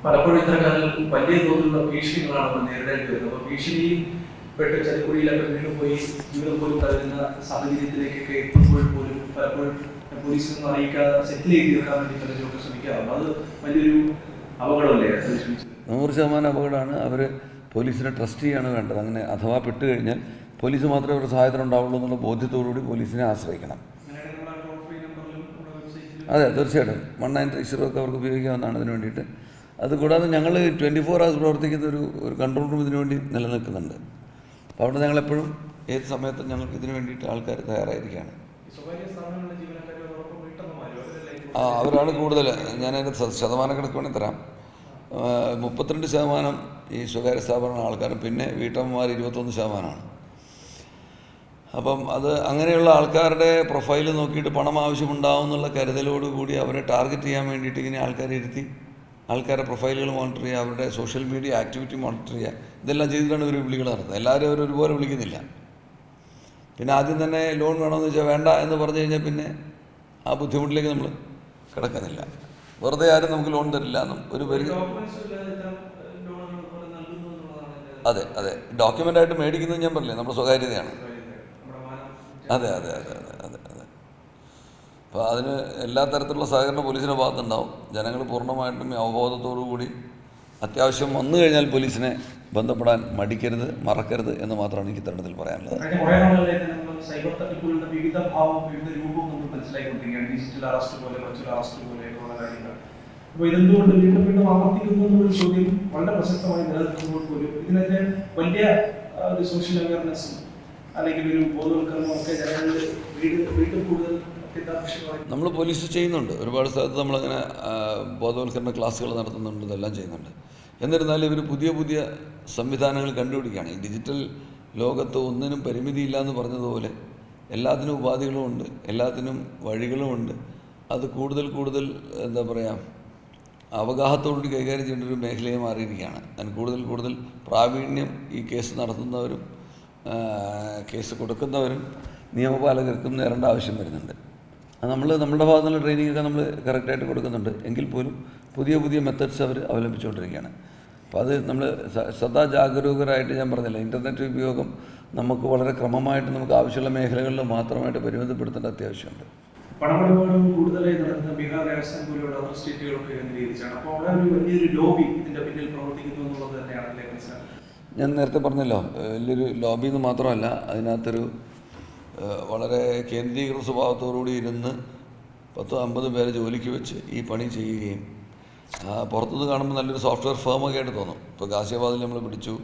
പലപ്പോഴും ഇത്തരക്കാരിൽ വലിയ തോതിലുള്ള ഭീഷണികളാണ് നമ്മൾ നേരിടേണ്ടി വരുന്നത്. അപ്പോൾ ഭീഷണിയിൽ പെട്ട് ചതിക്കുഴിയിലൊക്കെ വീണുപോയി ജീവിതം പോലും തകരുന്ന സാഹചര്യത്തിലേക്കൊക്കെ എത്തുമ്പോൾ പോലും പലപ്പോഴും പോലീസിനൊന്നും അറിയിക്കാതെ സെറ്റിൽ ചെയ്ത് തീർക്കാൻ വേണ്ടി പലരും ശ്രമിക്കാറുണ്ട്. അത് വലിയൊരു അപകടമല്ലേ? 100% അപകടമാണ്. അവർ പോലീസിനെ ട്രസ്റ്റ് ചെയ്യാണ് വേണ്ടത്. അങ്ങനെ അഥവാ പെട്ട് കഴിഞ്ഞാൽ പോലീസ് മാത്രമേ അവരുടെ സഹായത്തിനുണ്ടാവുള്ളൂ എന്നുള്ള ബോധ്യത്തോടുകൂടി പോലീസിനെ ആശ്രയിക്കണം. അതെ, തീർച്ചയായിട്ടും 1930 ഒക്കെ അവർക്ക് ഉപയോഗിക്കാവുന്നതാണ് ഇതിനു വേണ്ടിയിട്ട്. അതുകൂടാതെ ഞങ്ങൾ 24 hours പ്രവർത്തിക്കുന്ന ഒരു കൺട്രോൾ റൂം ഇതിനു വേണ്ടി നിലനിൽക്കുന്നുണ്ട്. അപ്പോൾ അവിടെ ഞങ്ങളെപ്പോഴും ഏത് സമയത്തും ഞങ്ങൾക്ക് ഇതിനു വേണ്ടിയിട്ട് ആൾക്കാർ തയ്യാറായിരിക്കുകയാണ്. അവരാണ് കൂടുതൽ. ഞാനതിൻ്റെ ശതമാനക്കണക്ക് വേണമെങ്കിൽ തരാം. 32% ഈ സ്വകാര്യ സ്ഥാപന ആൾക്കാരും, പിന്നെ വീട്ടമ്മമാർ 21%. അപ്പം അത് അങ്ങനെയുള്ള ആൾക്കാരുടെ പ്രൊഫൈൽ നോക്കിയിട്ട് പണം ആവശ്യമുണ്ടാവും എന്നുള്ള കരുതലോടുകൂടി അവരെ ടാർഗറ്റ് ചെയ്യാൻ വേണ്ടിയിട്ട് ഇങ്ങനെ ആൾക്കാരെ ഇരുത്തി ആൾക്കാരുടെ പ്രൊഫൈലുകൾ മോണിറ്റർ ചെയ്യുക, അവരുടെ സോഷ്യൽ മീഡിയ ആക്ടിവിറ്റി മോണിറ്റർ ചെയ്യുക, ഇതെല്ലാം ചെയ്തിട്ടാണ് ഇവർ വിളികൾ നടത്തുന്നത്. എല്ലാവരും അവർ ഒരുപോലെ വിളിക്കുന്നില്ല. പിന്നെ ആദ്യം തന്നെ ലോൺ വേണമെന്ന് വെച്ചാൽ വേണ്ട എന്ന് പറഞ്ഞു കഴിഞ്ഞാൽ പിന്നെ ആ ബുദ്ധിമുട്ടിലേക്ക് നമ്മൾ കിടക്കുന്നില്ല. വെറുതെ ആരും നമുക്ക് ലോൺ തരില്ല എന്നും ഒരു പരിധി. അതെ അതെ, ഡോക്യുമെൻ്റായിട്ട് മേടിക്കുന്നത് ഞാൻ പറഞ്ഞില്ലേ, നമ്മുടെ സ്വകാര്യതയാണ്. അതെ അതെ അതെ അതെ അതെ അതെ. അപ്പോൾ അതിന് എല്ലാ തരത്തിലുള്ള സഹകരണം പോലീസിൻ്റെ ഭാഗത്തുണ്ടാവും. ജനങ്ങൾ പൂർണ്ണമായിട്ടും അവബോധത്തോടു കൂടി അത്യാവശ്യം വന്നു കഴിഞ്ഞാൽ പോലീസിനെ ബന്ധപ്പെടാൻ മടിക്കരുത്, മറക്കരുത് എന്ന് മാത്രമാണ് എനിക്ക് ഇത്തരണത്തിൽ പറയാനുള്ളത്. സൈബർ തട്ടിപ്പുകളുടെ വിവിധ ഭാവവും വിവിധ രൂപവും നമ്മൾ മനസ്സിലാക്കിക്കൊണ്ടിരിക്കുകയാണ്. ഡിജിറ്റൽ അറസ്റ്റ് പോലെ, വെർച്വൽ അറസ്റ്റ് പോലെയൊക്കെയുള്ള കാര്യങ്ങൾ. അപ്പോൾ ഇതെന്തുകൊണ്ട് വീണ്ടും വീണ്ടും ആവർത്തിക്കുന്നു എന്നുള്ള ചോദ്യം വളരെ പ്രസക്തമായി നിലനിൽക്കുമ്പോൾ പോലും ഇതിനെതിരെ വലിയ ഒരു സോഷ്യൽ അവയർനെസ്സും അല്ലെങ്കിൽ ഒരു ബോധവൽക്കരണവും ഒക്കെ ജനങ്ങളിൽ വീണ്ടും കൂടുതൽ അത്യന്താപേക്ഷിതമായി നമ്മൾ പോലീസ് ചെയ്യുന്നുണ്ട്. ഒരുപാട് സ്ഥലത്ത് നമ്മളങ്ങനെ ബോധവൽക്കരണ ക്ലാസ്സുകൾ നടത്തുന്നുണ്ട്, ഇതെല്ലാം ചെയ്യുന്നുണ്ട്. എന്നിരുന്നാലും ഇവർ പുതിയ പുതിയ സംവിധാനങ്ങൾ കണ്ടുപിടിക്കുകയാണ്. ഈ ഡിജിറ്റൽ ലോകത്ത് ഒന്നിനും പരിമിതിയില്ല എന്ന് പറഞ്ഞതുപോലെ എല്ലാത്തിനും ഉപാധികളുമുണ്ട്, എല്ലാത്തിനും വഴികളുമുണ്ട്. അത് കൂടുതൽ കൂടുതൽ എന്താ പറയുക, അവഗാഹത്തോടുകൂടി കൈകാര്യം ചെയ്യേണ്ട ഒരു മേഖലയെ മാറിയിരിക്കുകയാണ്. അതിന് കൂടുതൽ കൂടുതൽ പ്രാവീണ്യം ഈ കേസ് നടത്തുന്നവരും കേസ് കൊടുക്കുന്നവരും നിയമപാലകർക്കും നേരേണ്ട ആവശ്യം വരുന്നുണ്ട്. അത് നമ്മുടെ ഭാഗത്തുനിന്നുള്ള ട്രെയിനിങ്ങൊക്കെ നമ്മൾ കറക്റ്റായിട്ട് കൊടുക്കുന്നുണ്ട്. എങ്കിൽ പോലും പുതിയ പുതിയ മെത്തേഡ്സ് അവർ അവലംബിച്ചുകൊണ്ടിരിക്കുകയാണ്. അപ്പോൾ അത് നമ്മൾ സദാ ജാഗരൂകരായിട്ട്, ഞാൻ പറഞ്ഞില്ല, ഇൻ്റർനെറ്റ് ഉപയോഗം നമുക്ക് വളരെ ക്രമമായിട്ട് നമുക്ക് ആവശ്യമുള്ള മേഖലകളിൽ മാത്രമായിട്ട് പരിമിതപ്പെടുത്തേണ്ട അത്യാവശ്യമുണ്ട്. പണമിടപാടും കൂടുതലായി നടക്കുന്ന ബീഹാർ, രാജസ്ഥാൻ പോലെയുള്ള അതർ സ്റ്റേറ്റുകളൊക്കെ കേന്ദ്രീകരിച്ചാണ്. അപ്പോൾ അവിടെ ഒരു വലിയൊരു ലോബി ഇതിൻ്റെ പിന്നിൽ പ്രവർത്തിക്കുന്നു എന്നുള്ളത് തന്നെയാണ് മനസ്സിലാക്കുന്നത്. ഞാൻ നേരത്തെ പറഞ്ഞല്ലോ, വലിയൊരു ലോബി എന്ന് മാത്രമല്ല, അതിനകത്തൊരു വളരെ കേന്ദ്രീകൃത സ്വഭാവത്തോടുകൂടി ഇരുന്ന് 10-50 പേരെ ജോലിക്ക് വെച്ച് ഈ പണി ചെയ്യുകയും പുറത്തുനിന്ന് കാണുമ്പോൾ നല്ലൊരു സോഫ്റ്റ്വെയർ ഫേമൊക്കെ ആയിട്ട് തോന്നും. ഇപ്പോൾ ഗാസിയാബാദിൽ നമ്മൾ പിടിച്ചു,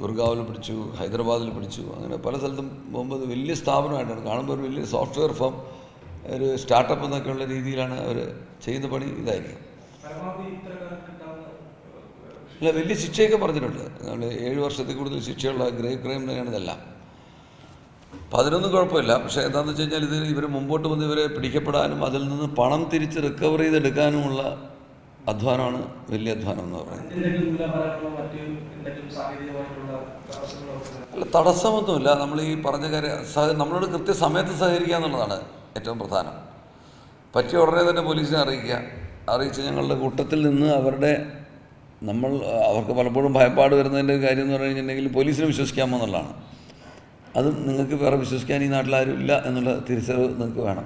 ഗുർഗാവിൽ പിടിച്ചു, ഹൈദരാബാദിൽ പിടിച്ചു, അങ്ങനെ പല സ്ഥലത്തും പോകുമ്പോൾ അത് വലിയ സ്ഥാപനമായിട്ടാണ് കാണുമ്പോൾ. ഒരു വലിയ സോഫ്റ്റ്വെയർ ഫേം, ഒരു സ്റ്റാർട്ടപ്പ് എന്നൊക്കെയുള്ള രീതിയിലാണ് അവർ ചെയ്യുന്ന പണി. ഇതായിരിക്കും അല്ല, വലിയ ശിക്ഷയൊക്കെ പറഞ്ഞിട്ടുണ്ട്. നമ്മൾ 7 വർഷത്തിൽ കൂടുതൽ ശിക്ഷയുള്ള ഗ്രേവ് ക്രൈം തന്നെയാണ് ഇതെല്ലാം. അപ്പോൾ അതിനൊന്നും കുഴപ്പമില്ല. പക്ഷേ എന്താണെന്ന് വെച്ച് കഴിഞ്ഞാൽ ഇത് ഇവർ മുമ്പോട്ട് വന്ന് ഇവരെ പിടിക്കപ്പെടാനും അതിൽ നിന്ന് പണം തിരിച്ച് റിക്കവർ ചെയ്തെടുക്കാനുമുള്ള അധ്വാനമാണ് വലിയ അധ്വാനം എന്ന് പറയുന്നത്. അല്ല, തടസ്സമൊന്നുമില്ല. നമ്മൾ ഈ പറഞ്ഞ കാര്യം നമ്മളോട് കൃത്യസമയത്ത് സഹകരിക്കുക എന്നുള്ളതാണ് ഏറ്റവും പ്രധാനം. പറ്റിയ ഉടനെ തന്നെ പോലീസിനെ അറിയിച്ച് ഞങ്ങളുടെ കൂട്ടത്തിൽ നിന്ന് അവർക്ക് പലപ്പോഴും ഭയപ്പാട് വരുന്നതിൻ്റെ കാര്യം എന്ന് പറഞ്ഞു കഴിഞ്ഞിട്ടുണ്ടെങ്കിൽ പോലീസിനെ വിശ്വസിക്കാമോ എന്നുള്ളതാണ്. അതും നിങ്ങൾക്ക് വേറെ വിശ്വസിക്കാൻ ഈ നാട്ടിലാരും ഇല്ല എന്നുള്ള തിരിച്ചറിവ് നിങ്ങൾക്ക് വേണം.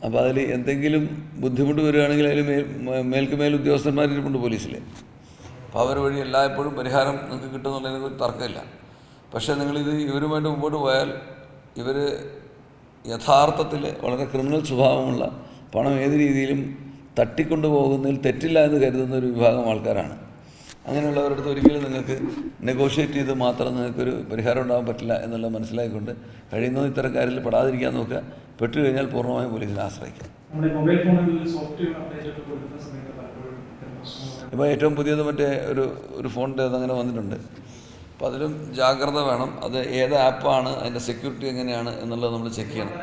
അപ്പോൾ അതിൽ എന്തെങ്കിലും ബുദ്ധിമുട്ട് വരികയാണെങ്കിൽ അതിൽ മേൽ ഉദ്യോഗസ്ഥന്മാരിപ്പുണ്ട് പോലീസിൽ. അപ്പോൾ അവർ വഴി എല്ലായ്പ്പോഴും പരിഹാരം നിങ്ങൾക്ക് കിട്ടുമെന്നുള്ളതിന് ഒരു തർക്കമില്ല. പക്ഷേ നിങ്ങളിത് ഇവരുമായിട്ട് മുമ്പോട്ട് പോയാൽ ഇവർ യഥാർത്ഥത്തിൽ വളരെ ക്രിമിനൽ സ്വഭാവമുള്ള, പണം ഏത് രീതിയിലും തട്ടിക്കൊണ്ടു പോകുന്നതിൽ തെറ്റില്ല എന്ന് കരുതുന്ന ഒരു വിഭാഗം ആൾക്കാരാണ്. അങ്ങനെയുള്ളവരുടെ അടുത്ത് ഒരിക്കലും നിങ്ങൾക്ക് നെഗോഷിയേറ്റ് ചെയ്ത് മാത്രം നിങ്ങൾക്കൊരു പരിഹാരം ഉണ്ടാകാൻ പറ്റില്ല എന്നുള്ളത് മനസ്സിലാക്കിക്കൊണ്ട് കഴിയുന്നത് ഇത്തരക്കാരിൽ പെടാതിരിക്കാൻ നോക്കുക. പെട്ടുകഴിഞ്ഞാൽ പൂർണ്ണമായും പോലീസിനെ ആശ്രയിക്കുക. ഇപ്പോൾ ഏറ്റവും പുതിയത് മറ്റേ ഒരു ഫോണിൻ്റെ അതങ്ങനെ വന്നിട്ടുണ്ട്. അപ്പോൾ അതിലും ജാഗ്രത വേണം. അത് ഏത് ആപ്പാണ്, അതിൻ്റെ സെക്യൂരിറ്റി എങ്ങനെയാണ് എന്നുള്ളത് നമ്മൾ ചെക്ക് ചെയ്യണം.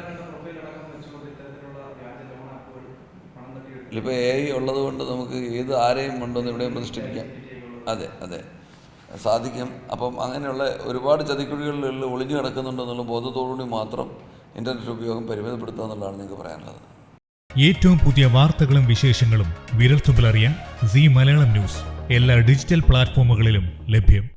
ഇപ്പോൾ AI ഉള്ളത് കൊണ്ട് നമുക്ക് ആരെയും കൊണ്ടുവന്ന് എവിടെയും പ്രതിഷ്ഠിപ്പിക്കാം. അതെ അതെ, സാധിക്കും. അപ്പം അങ്ങനെയുള്ള ഒരുപാട് ചതിക്കുഴികളിൽ ഒളിഞ്ഞു കിടക്കുന്നുണ്ടെന്നുള്ള ബോധത്തോടുകൂടി മാത്രം ഇൻ്റർനെറ്റ് ഉപയോഗം പരിമിതപ്പെടുത്തുക എന്നുള്ളതാണ് നിങ്ങൾക്ക് പറയാനുള്ളത്. ഏറ്റവും പുതിയ വാർത്തകളും വിശേഷങ്ങളും വിരൽത്തുമ്പിലറിയാൻ സീ മലയാളം ന്യൂസ് എല്ലാ ഡിജിറ്റൽ പ്ലാറ്റ്ഫോമുകളിലും ലഭ്യം.